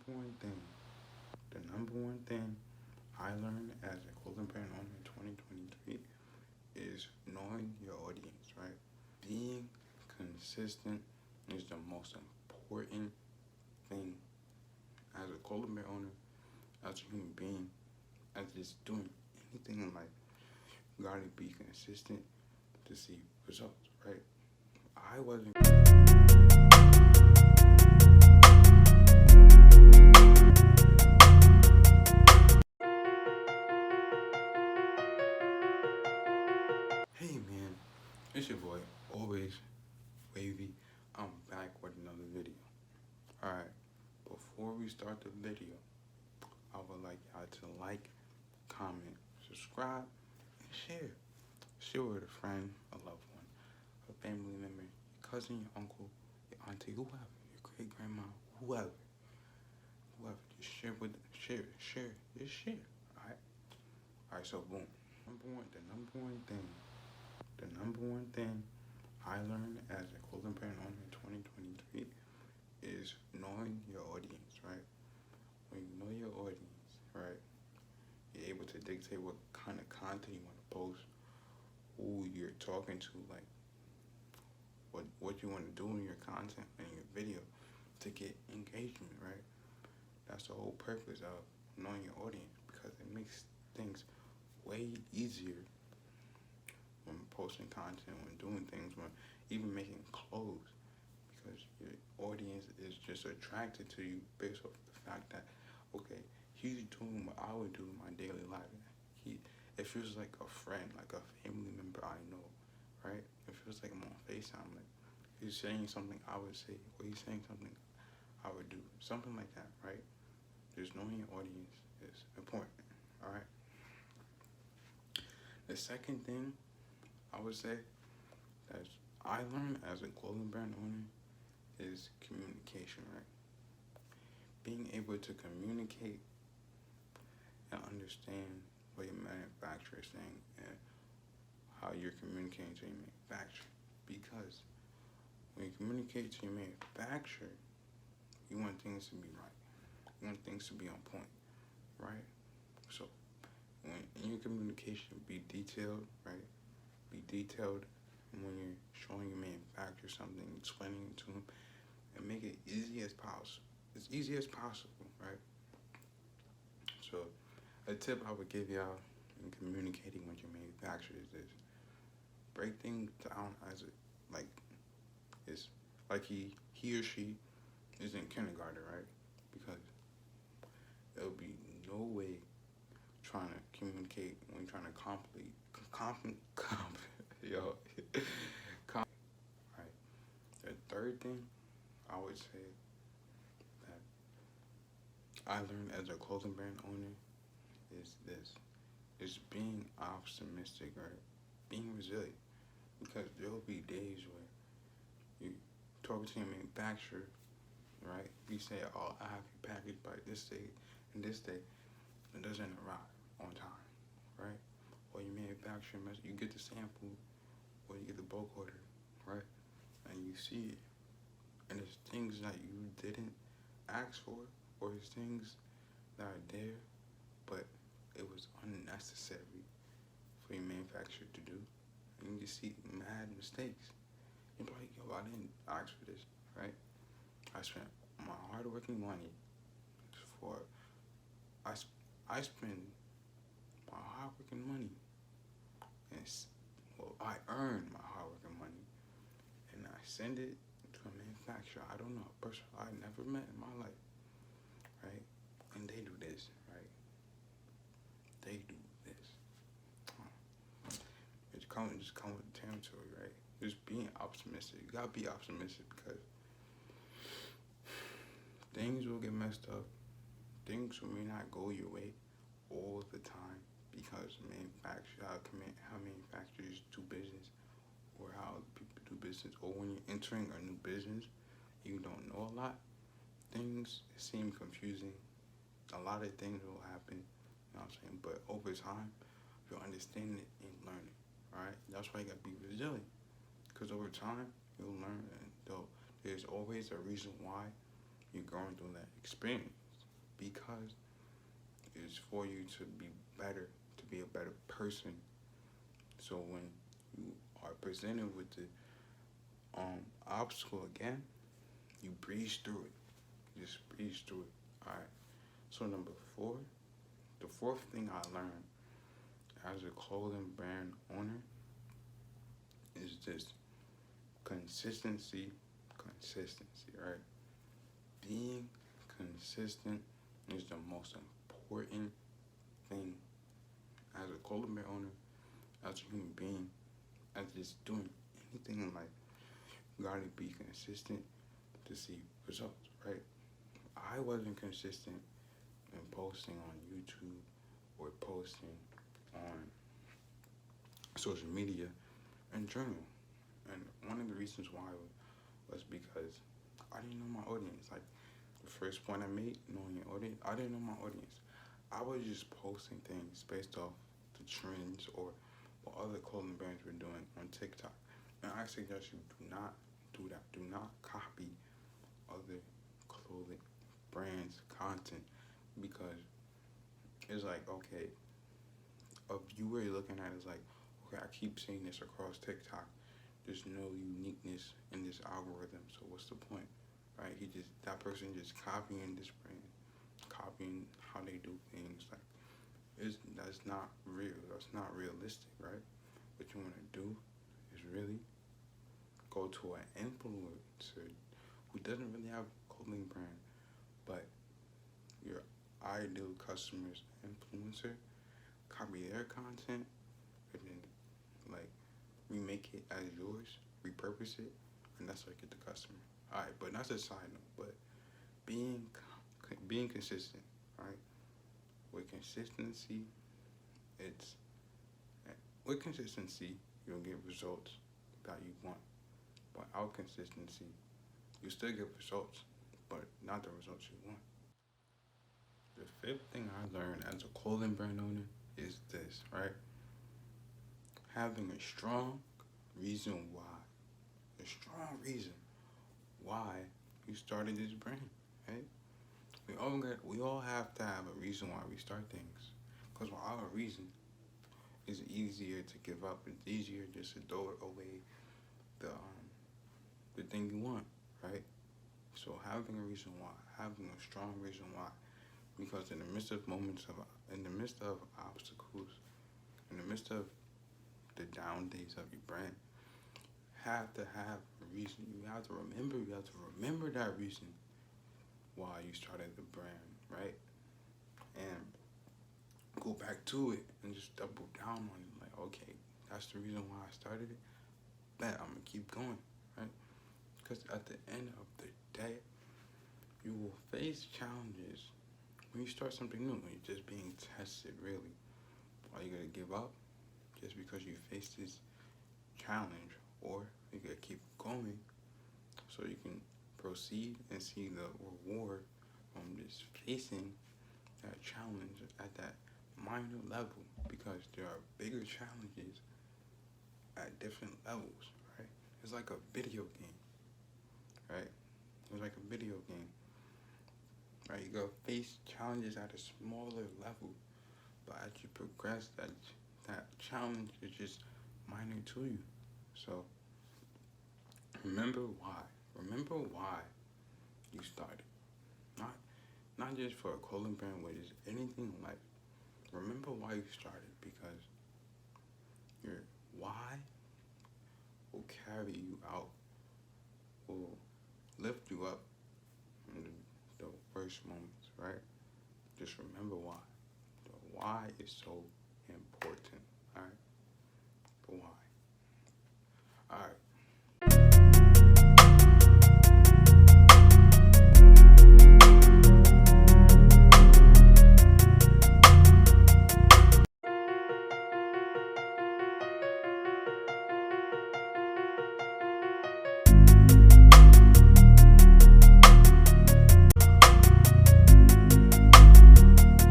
The number one thing I learned as a clothing brand owner in 2023 is knowing your audience, right? Being consistent is the most important thing as a clothing brand owner, as a human being, as just doing anything in life. You gotta be consistent to see results, right? I wasn't. Hey man, it's your boy, always Wavy. I'm back with another video. Alright, before we start the video, I would like y'all to like, comment, subscribe, and share. Share with a friend, a loved one, a family member, your cousin, your uncle, your auntie, whoever, your great grandma, whoever. Just just share. Alright? Alright, so boom. The number one thing I learned as a clothing brand owner in 2023 is knowing your audience, right? When you know your audience, right, you're able to dictate what kind of content you want to post, who you're talking to, like what you want to do in your content and your video to get engagement, right? That's the whole purpose of knowing your audience, because it makes things way easier when posting content, when doing things, when even making clothes, because your audience is just attracted to you based off the fact that, okay, he's doing what I would do in my daily life. It feels like a friend, like a family member I know, right? It feels like I'm on FaceTime, like he's saying something I would say, or he's saying something I would do, something like that, right? Just knowing your audience is important, all right? The second thing I would say that I learned as a clothing brand owner is communication, right? Being able to communicate and understand what your manufacturer is saying and how you're communicating to your manufacturer. Because when you communicate to your manufacturer, you want things to be right. You want things to be on point, right? So when in your communication, be detailed, right? Be detailed when you're showing your manufacturer something, explaining it to them, and make it easy as possible. As easy as possible, right? So a tip I would give y'all in communicating with your manufacturer is this: break things down as it like it's like he or she is in kindergarten, right? Because there'll be no way trying to communicate when you're trying to yo, right. The third thing I would say that I learned as a clothing brand owner is this: is being optimistic, or being resilient. Because there'll be days where you talk to your manufacturer, right? You say, "Oh, I have your package by this day and this day," it doesn't arrive on time, right? Or your manufacturer you get the sample, or you get the bulk order, right? And you see it, and it's things that you didn't ask for, or it's things that are there, but it was unnecessary for your manufacturer to do. And you see mad mistakes. You're like, yo, I didn't ask for this, right? I spent my hard-working money for, I spend my hard-working money, and I earn my hard-working money, and I send it to a manufacturer I don't know, a person I never met in my life, right? And they do this, right? They do this. Just come with the territory, right? Just being optimistic. You gotta be optimistic, because things will get messed up. Things may not go your way all the time, because how manufacturers do business, or how people do business, or when you're entering a new business, you don't know a lot. Things seem confusing. A lot of things will happen, you know what I'm saying? But over time, you'll understand it and learn it, all right? That's why you gotta be resilient, because over time, you'll learn, and there's always a reason why you're going through that experience. because it's for you to be better, to be a better person. So when you are presented with the obstacle again, you breeze through it. Just breeze through it. All right. So number 4, the fourth thing I learned as a clothing brand owner is this: consistency, right? Being consistent is the most important thing as a clothing brand owner, as a human being, as just doing anything in life. You gotta be consistent to see results, right? I wasn't consistent in posting on YouTube or posting on social media in general. And one of the reasons why was because I didn't know my audience. Like the first point I made, knowing your audience, I didn't know my audience. I was just posting things based off the trends or what other clothing brands were doing on TikTok. And I suggest you do not do that. Do not copy other clothing brands' content, because it's like, okay, a viewer looking at it is like, okay, I keep seeing this across TikTok. There's no uniqueness in this algorithm, so what's the point, right? That person just copying this brand, copying how they do things. Like, that's not real. That's not realistic, right? What you want to do is really go to an influencer who doesn't really have a clothing brand, but your ideal customer's influencer, copy their content, and then like remake it as yours, repurpose it, and that's how you get the customer. All right, but that's a side note. But being consistent, right? With consistency, you'll get results that you want. But without consistency, you still get results, but not the results you want. The fifth thing I learned as a clothing brand owner is this, right? Having a strong reason why. A strong reason why you started this brand, right? We all have to have a reason why we start things. Because without a reason, it's easier to give up. It's easier just to throw away the thing you want, right? So having a reason why, having a strong reason why, because in the midst of obstacles, in the midst of the down days of your brand, have to have a reason. You have to remember that reason why you started the brand, right? And go back to it and just double down on it. Like, okay, that's the reason why I started it. Bet I'm gonna keep going, right? Because at the end of the day, you will face challenges when you start something new, when you're just being tested, really. Are you gonna give up just because you face this challenge, or you gotta keep going so you can proceed and see the reward from just facing that challenge at that minor level? Because there are bigger challenges at different levels, right? It's like a video game, right? It's like a video game, right? You go face challenges at a smaller level, but as you progress, that challenge is just minor to you. So remember why. Remember why you started. Not just for a clothing brand, but just anything in life. Remember why you started, because your why will carry you out, will lift you up in the worst moments, right? Just remember why. The why is so